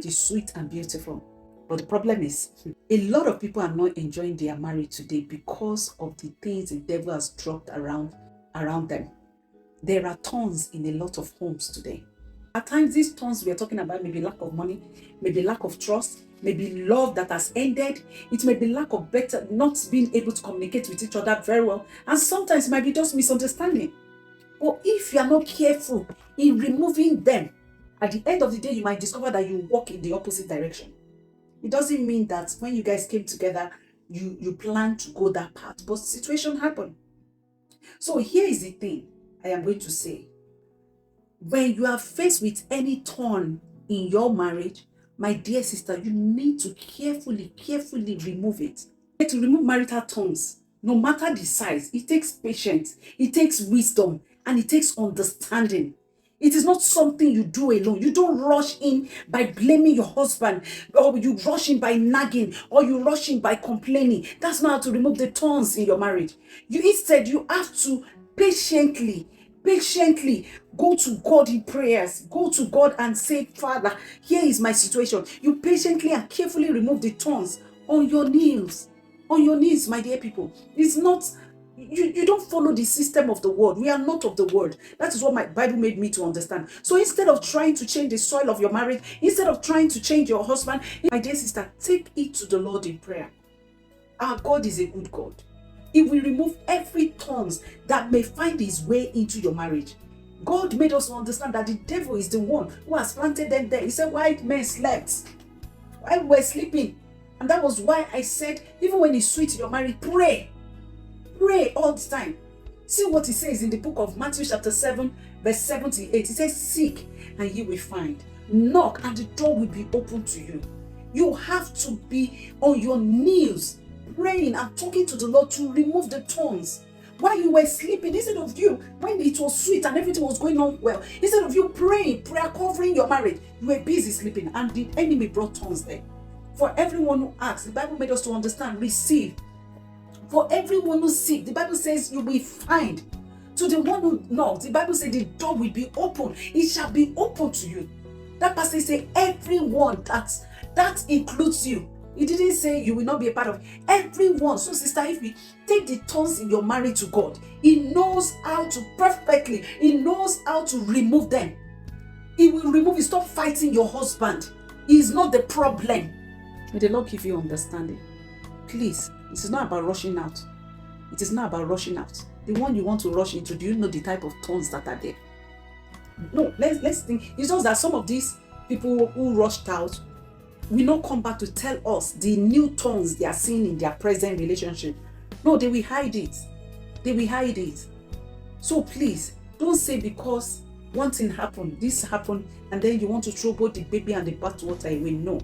marriage is sweet and beautiful. But the problem is, a lot of people are not enjoying their marriage today because of the things the devil has dropped around them. There are thorns in a lot of homes today. At times, these thorns we are talking about may be lack of money, maybe lack of trust, maybe love that has ended. It may be lack of better, not being able to communicate with each other very well. And sometimes it might be just misunderstanding. But if you are not careful in removing them, at the end of the day, you might discover that you walk in the opposite direction. It doesn't mean that when you guys came together, you plan to go that path, but situation happened. So here is the thing I am going to say. When you are faced with any thorn in your marriage, my dear sister, you need to carefully remove it. To remove marital thorns, no matter the size, it takes patience, it takes wisdom, and it takes understanding. It is not something you do alone. You don't rush in by blaming your husband, or you rush in by nagging, or you rush in by complaining. That's not how to remove the thorns in your marriage. Instead, you have to patiently go to God in prayers. Go to God and say, Father, here is my situation. You patiently and carefully remove the thorns on your knees. On your knees, my dear people. It's not... You don't follow the system of the world. We are not of the world. That is what my Bible made me to understand. So instead of trying to change the soil of your marriage, instead of trying to change your husband, my dear sister, take it to the Lord in prayer. Our God is a good God. He will remove every thorns that may find his way into your marriage. God made us understand that the devil is the one who has planted them there. He said, while men slept, while we're sleeping. And that was why I said, even when it's sweet in your marriage, pray. Pray all the time. See what he says in the book of Matthew chapter 7, verse 78. He says, seek and you will find. Knock and the door will be open to you. You have to be on your knees, praying and talking to the Lord to remove the thorns. While you were sleeping, instead of you, when it was sweet and everything was going on well, instead of you praying, prayer covering your marriage, you were busy sleeping and the enemy brought thorns there. For everyone who asks, the Bible made us to understand, receive. For everyone who seeks, the Bible says you will find. To the one who knocks, the Bible says the door will be open. It shall be open to you. That passage says everyone, that includes you. It didn't say you will not be a part of everyone. So sister, if you take the thorns in your marriage to God, he knows how to perfectly, he knows how to remove them. He will remove it. Stop fighting your husband. He is not the problem. May the Lord give you understanding. Please. It is not about rushing out. It is not about rushing out. The one you want to rush into, do you know the type of thorns that are there? No, let's think. It's just that some of these people who rushed out will not come back to tell us the new thorns they are seeing in their present relationship. No, they will hide it. They will hide it. So please, don't say because one thing happened, this happened, and then you want to throw both the baby and the bathwater away. No.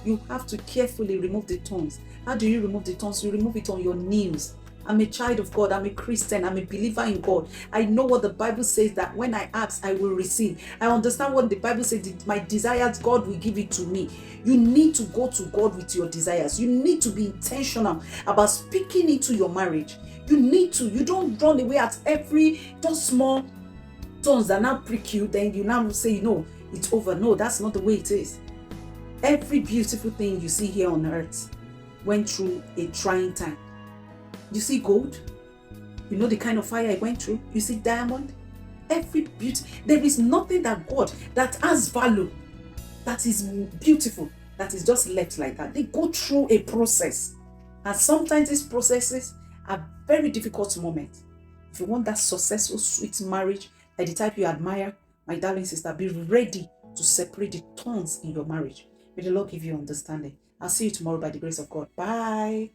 You have to carefully remove the thorns. How do you remove the thorns? You remove it on your knees. I'm a child of God. I'm a Christian. I'm a believer in God. I know what the Bible says, that when I ask, I will receive. I understand what the Bible says, my desires, God will give it to me. You need to go to God with your desires. You need to be intentional about speaking into your marriage. You don't run away at those small thorns that now prick you, then you now say, no, it's over. No, that's not the way it is. Every beautiful thing you see here on earth went through a trying time. You see gold? You know the kind of fire it went through? You see diamond? Every beauty. There is nothing that God, that has value, that is beautiful, that is just left like that. They go through a process. And sometimes these processes are very difficult moments. If you want that successful, sweet marriage, like the type you admire, my darling sister, be ready to separate the thorns in your marriage. May the Lord give you understanding. I'll see you tomorrow by the grace of God. Bye.